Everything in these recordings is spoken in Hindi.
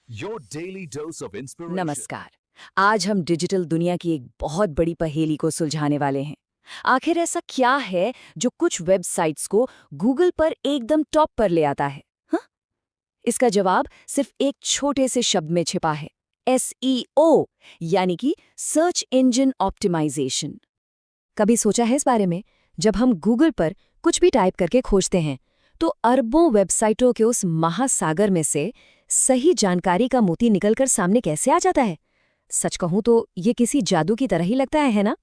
Your daily dose of inspiration. नमस्कार। आज हम डिजिटल दुनिया की एक बहुत बड़ी पहेली को सुलझाने वाले हैं। आखिर ऐसा क्या है जो कुछ वेबसाइट्स को गूगल पर एकदम टॉप पर ले आता है? हाँ? इसका जवाब सिर्फ एक छोटे से शब्द में छिपा है, SEO, यानी कि सर्च इंजन ऑप्टिमाइजेशन। कभी सोचा है इस बारे में? जब हम गूगल पर कुछ भी टाइप करके खोजते हैं तो अरबों वेबसाइटों के उस महासागर में से सही जानकारी का मोती निकलकर सामने कैसे आ जाता है? सच कहूं तो ये किसी जादू की तरह ही लगता है ना?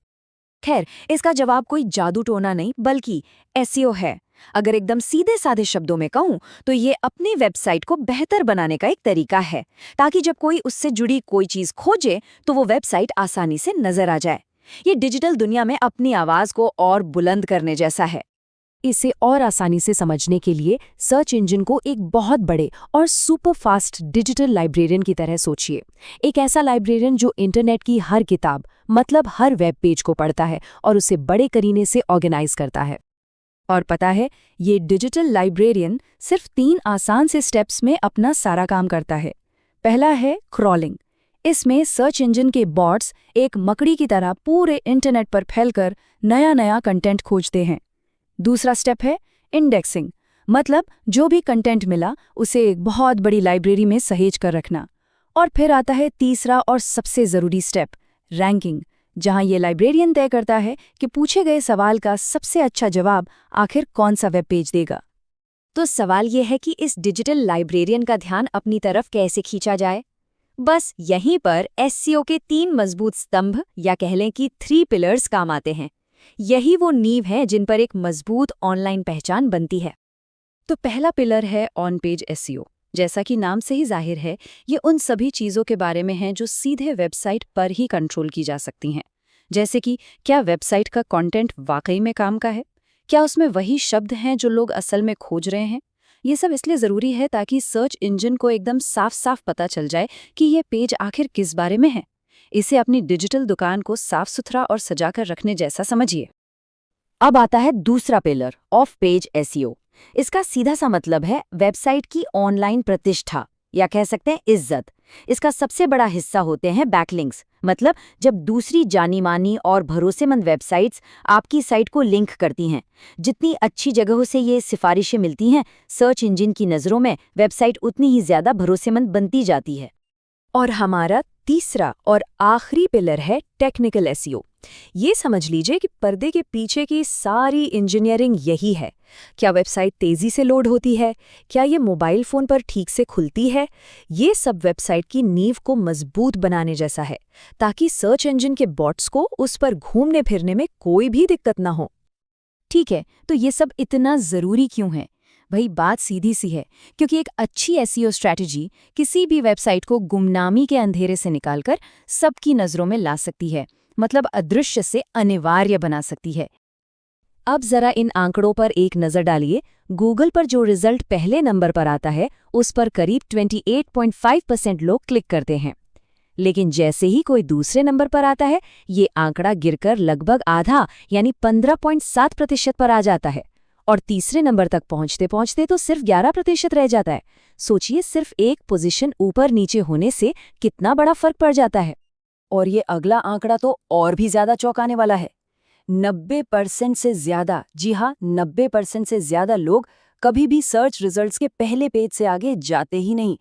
खैर, इसका जवाब कोई जादू टोना नहीं बल्कि एसईओ है। अगर एकदम सीधे साधे शब्दों में कहूं तो ये अपनी वेबसाइट को बेहतर बनाने का एक तरीका है, ताकि जब कोई उससे जुड़ी कोई चीज खोजे तो वो वेबसाइट आसानी से नजर आ जाए। ये डिजिटल दुनिया में अपनी आवाज को और बुलंद करने जैसा है। इसे और आसानी से समझने के लिए सर्च इंजन को एक बहुत बड़े और सुपर फास्ट डिजिटल लाइब्रेरियन की तरह सोचिए। एक ऐसा लाइब्रेरियन जो इंटरनेट की हर किताब, मतलब हर वेब पेज को पढ़ता है और उसे बड़े करीने से ऑर्गेनाइज करता है। और पता है, ये डिजिटल लाइब्रेरियन सिर्फ 3 आसान से स्टेप्स में अपना सारा काम करता है। पहला है क्रॉलिंग। इसमें सर्च इंजन के बॉट्स एक मकड़ी की तरह पूरे इंटरनेट पर फैलकर नया नया कंटेंट खोजते हैं। दूसरा स्टेप है इंडेक्सिंग, मतलब जो भी कंटेंट मिला उसे एक बहुत बड़ी लाइब्रेरी में सहेज कर रखना। और फिर आता है तीसरा और सबसे ज़रूरी स्टेप, रैंकिंग, जहां ये लाइब्रेरियन तय करता है कि पूछे गए सवाल का सबसे अच्छा जवाब आखिर कौन सा वेब पेज देगा। तो सवाल ये है कि इस डिजिटल लाइब्रेरियन का ध्यान अपनी तरफ कैसे खींचा जाए। बस यहीं पर एसईओ के 3 मजबूत स्तंभ, या कह लें कि 3 पिलर्स काम आते हैं। यही वो नींव है जिन पर एक मजबूत ऑनलाइन पहचान बनती है। तो पहला पिलर है ऑन पेज एसईओ। जैसा कि नाम से ही जाहिर है, ये उन सभी चीज़ों के बारे में है जो सीधे वेबसाइट पर ही कंट्रोल की जा सकती हैं। जैसे कि क्या वेबसाइट का कंटेंट वाकई में काम का है, क्या उसमें वही शब्द हैं जो लोग असल में खोज रहे हैं। ये सब इसलिए ज़रूरी है ताकि सर्च इंजन को एकदम साफ साफ पता चल जाए कि ये पेज आखिर किस बारे में है। इसे अपनी डिजिटल दुकान को साफ सुथरा और सजाकर रखने जैसा समझिए। अब आता है दूसरा पिलर, ऑफ पेज एसईओ। इसका सीधा सा मतलब है वेबसाइट की ऑनलाइन प्रतिष्ठा, या कह सकते हैं इज्जत। इसका सबसे बड़ा हिस्सा होते हैं बैकलिंक्स, मतलब जब दूसरी जानी मानी और भरोसेमंद वेबसाइट्स आपकी साइट को लिंक करती हैं। जितनी अच्छी जगहों से ये सिफारिशें मिलती हैं, सर्च इंजन की नज़रों में वेबसाइट उतनी ही ज़्यादा भरोसेमंद बनती जाती है। और हमारा तीसरा और आखिरी पिलर है टेक्निकल एसईओ। ये समझ लीजिए कि पर्दे के पीछे की सारी इंजीनियरिंग यही है। क्या वेबसाइट तेजी से लोड होती है? क्या ये मोबाइल फोन पर ठीक से खुलती है? ये सब वेबसाइट की नींव को मजबूत बनाने जैसा है, ताकि सर्च इंजन के बॉट्स को उस पर घूमने फिरने में कोई भी दिक्कत ना हो। ठीक है, तो ये सब इतना ज़रूरी क्यों है? भाई, बात सीधी सी है, क्योंकि एक अच्छी एसईओ स्ट्रैटेजी किसी भी वेबसाइट को गुमनामी के अंधेरे से निकालकर सबकी नज़रों में ला सकती है, मतलब अदृश्य से अनिवार्य बना सकती है। अब जरा इन आंकड़ों पर एक नज़र डालिए। गूगल पर जो रिजल्ट पहले नंबर पर आता है, उस पर करीब 28.5% लोग क्लिक करते हैं। लेकिन जैसे ही कोई दूसरे नंबर पर आता है, ये आंकड़ा गिरकर लगभग आधा, यानी 15.7% पर आ जाता है। और तीसरे नंबर तक पहुंचते पहुंचते तो सिर्फ 11% रह जाता है। सोचिए, सिर्फ एक पोजीशन ऊपर नीचे होने से कितना बड़ा फर्क पड़ जाता है। और ये अगला आंकड़ा तो और भी ज्यादा चौंकाने वाला है। 90% से ज्यादा, जी हाँ, 90% से ज्यादा लोग कभी भी सर्च रिजल्ट्स के पहले पेज से आगे जाते ही नहीं।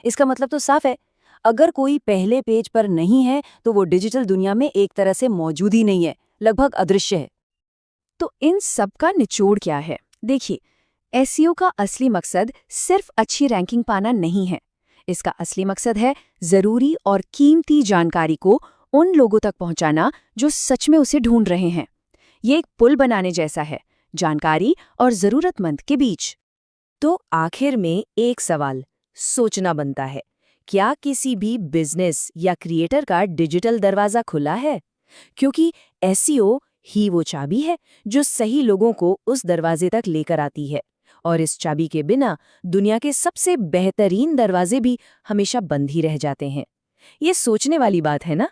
इसका मतलब तो साफ है, अगर कोई पहले पेज पर नहीं है तो वो डिजिटल दुनिया में एक तरह से मौजूद ही नहीं है, लगभग अदृश्य है। तो इन सब का निचोड़ क्या है? देखिए, एसईओ का असली मकसद सिर्फ अच्छी रैंकिंग पाना नहीं है। इसका असली मकसद है ज़रूरी और कीमती जानकारी को उन लोगों तक पहुंचाना जो सच में उसे ढूंढ रहे हैं। ये एक पुल बनाने जैसा है, जानकारी और ज़रूरतमंद के बीच। तो आखिर में एक सवाल सोचना बनता है, क्या किसी भी बिजनेस या क्रिएटर का डिजिटल दरवाज़ा खुला है? क्योंकि एसईओ ही वो चाबी है जो सही लोगों को उस दरवाजे तक लेकर आती है। और इस चाबी के बिना दुनिया के सबसे बेहतरीन दरवाजे भी हमेशा बंद ही रह जाते हैं। ये सोचने वाली बात है ना?